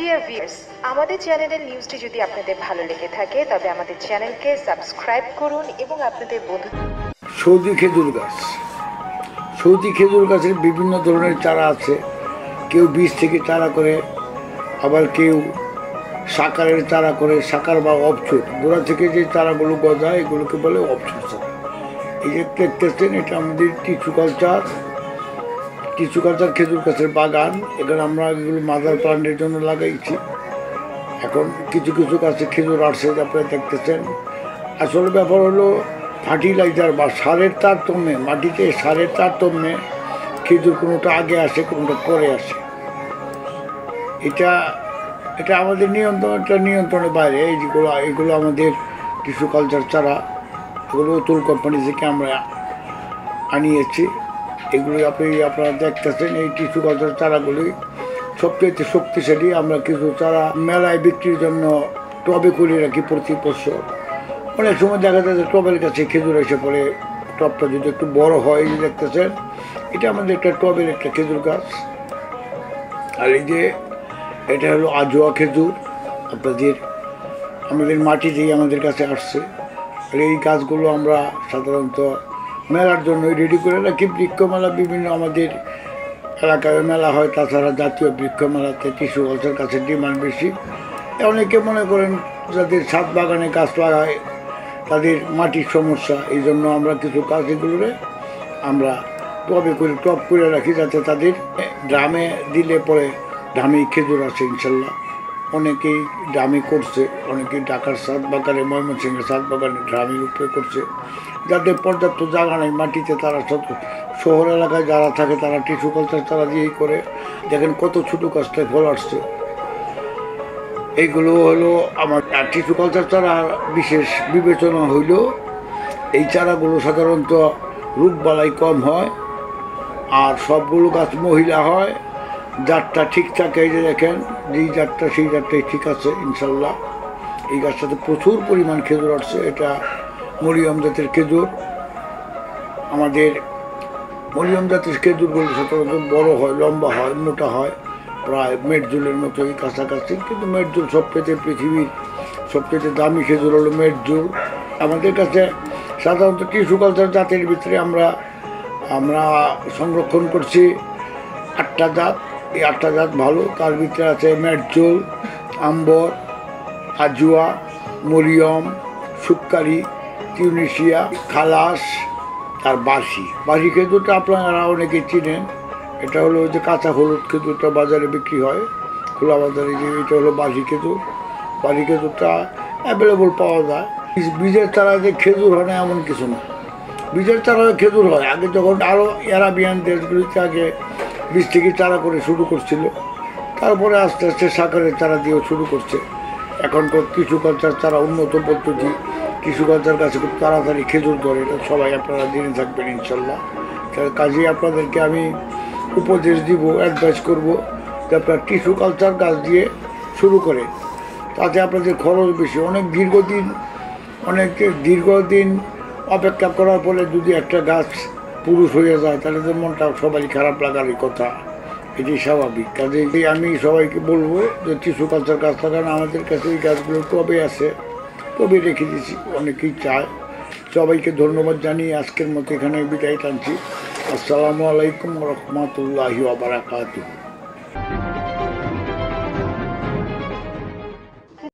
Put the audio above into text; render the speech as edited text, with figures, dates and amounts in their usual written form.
Dear viewers, আমাদের চ্যানেলের নিউজটি যদি আপনাদের ভালো লেগে থাকে তবে আমাদের চ্যানেলকে সাবস্ক্রাইব করুন এবং আপনাদের বন্ধু। সৌদি খেজুর গাছ, সৌদি খেজুর গাছের বিভিন্ন ধরনের চারা আছে। কেউ বীজ থেকে চারা করে, আবার কেউ সাকারের চারা করে, সাকার বা অবছুট গোড়া থেকে যে চারাগুলো গজায় এগুলোকে বলে অবছুট চারা। এই যে দেখতেছেন এটা আমাদের টিস্যু কালচার খেজুর গাছের বাগান। এখানে আমরা এগুলো মাদার প্লান্টের জন্য লাগাইছি। এখন কিছু কিছু গাছে খেজুর আসছে, আপনারা দেখতেছেন। আসলে ব্যাপার হলো ফার্টিলাইজার বা সারের তারতম্যে, মাটিতে সারের তারতম্যে খেজুর কোনোটা আগে আসে, কোনোটা পরে আসে। এটা আমাদের নিয়ন্ত্রণের বাইরে। এগুলো আমাদের টিস্যু কালচার চারা, এগুলো অতুল কোম্পানি থেকে আমরা আনিয়েছি। এগুলি আপনারা দেখতেছেন। এই টিস্যু কালচার চারাগুলি সবচেয়ে শক্তিশালী। আমরা কিছু চারা মেলায় বিক্রির জন্য টবে করে রাখি প্রতি বছর। অনেক সময় দেখা যায় যে টবের কাছে খেজুর এসে পড়ে। টবটা যদি একটু বড় হয়, এই যে দেখতেছেন এটা আমাদের একটা টবের একটা খেজুর গাছ। আর এই যে এটা হলো আজোয়া খেজুর, আমাদের মাটিতেই আমাদের কাছে আসছে। আর এই গাছগুলো আমরা সাধারণত মেলার জন্য রেডি করে রাখি। বৃক্ষ মেলা বিভিন্ন আমাদের এলাকায় মেলা হয়, তাছাড়া জাতীয় বৃক্ষ মেলাতে টিস্যু কালচার গাছের ডিমান্ড বেশি। অনেকে মনে করেন যাদের ছাদ বাগানে গাছ লাগায় তাদের মাটির সমস্যা, এই জন্য আমরা কিছু গাছ এগুলোরে আমরা টব করে রাখি, যাতে তাদের ড্রামে দিলে পরে দামি খেজুর আছে ইনশাল্লাহ। অনেকেই ড্রামে করছে, অনেকেই ঢাকার ছাদ বাগানে, ময়মনসিংহের ছাদ বাগানে ড্রামের উপরে করছে। যাদের পর্যাপ্ত জায়গা নেই মাটিতে, তারা শহর এলাকায় যারা থাকে তারা টিস্যু কালচার চারা দিয়েই করে। দেখেন কত ছোটো গাছটায় ফল আসছে। এইগুলো হলো আমার টিস্যু কালচার চারা। বিশেষ বিবেচনা হইল এই চারাগুলো সাধারণত রোগবালাই কম হয়, আর সবগুলো গাছ মহিলা হয়। জাতটা ঠিক থাকে, এই যে দেখেন যেই জাতটা সেই জাতটাই ঠিক আছে ইনশাল্লাহ। এই গাছটাতে প্রচুর পরিমাণ খেজুর আসছে। এটা মরিয়ম জাতের খেজুর। আমাদের মরিয়ম জাতের খেজুরগুলো সাধারণত বড় হয়, লম্বা হয়, মোটা হয়, প্রায় মেটজুলের মতোই কাছাকাছি। কিন্তু মেটজুল পৃথিবীর সবচেয়ে দামি খেজুর হলো মেটজুল। আমাদের কাছে সাধারণত টিস্যু কালচার জাতের ভিতরে আমরা সংরক্ষণ করছি 8টা জাত। এই 8টা জাত ভালো। তার ভিতরে আছে মেটজুল, আম্বর, আজুয়া, মরিয়ম, সুক্কারি, টিউনিশিয়া, খালাস আর বাসি খেজুরটা আপনারা অনেকে চিনেন। এটা হলো যে কাঁচা হলুদ খেজুরটা বাজারে বিক্রি হয়, খোলা বাজারে। যে এটা হলো বাসি খেজুরটা অ্যাভেলেবল পাওয়া যায়। বীজের চারায় যে খেজুর হয় না এমন কিছু না, বীজের চারায় খেজুর হয়। আগে যখন আরও আরাবিয়ান দেশগুলিতে আগে বীজ থেকে চারা করে শুরু করছিল, তারপরে আস্তে আস্তে সাকারের চারা দিয়েও শুরু করছে। এখনকার টিস্যু কালচার চারা উন্নত পদ্ধতি। টিস্যু কালচার গাছে খুব তাড়াতাড়ি খেজুর ধরে, এটা সবাই আপনারা জেনে থাকবেন ইনশাল্লাহ। কাজেই আপনাদেরকে আমি উপদেশ দিব, অ্যাডভাইস করব যে আপনারা টিস্যু কালচার গাছ দিয়ে শুরু করে, তাতে আপনাদের খরচ বেশি। অনেক দীর্ঘদিন অপেক্ষা করার পরে যদি একটা গাছ পুরুষ হয়ে যায় তাহলে তো মনটা সবাই খারাপ লাগারই কথা, এটি স্বাভাবিক। কাজে আমি সবাইকে বলবো যে টিস্যু কালচার গাছ লাগান। আমাদের কাছে এই গাছগুলো টবে আছে, টবে রেখে দিয়েছি, অনেকেই চায়। সবাইকে ধন্যবাদ জানিয়ে আজকের মতো এখানে বিদায় টানছি। আসসালামু আলাইকুম রহমতুল্লাহি ওয়া বারাকাতুহু।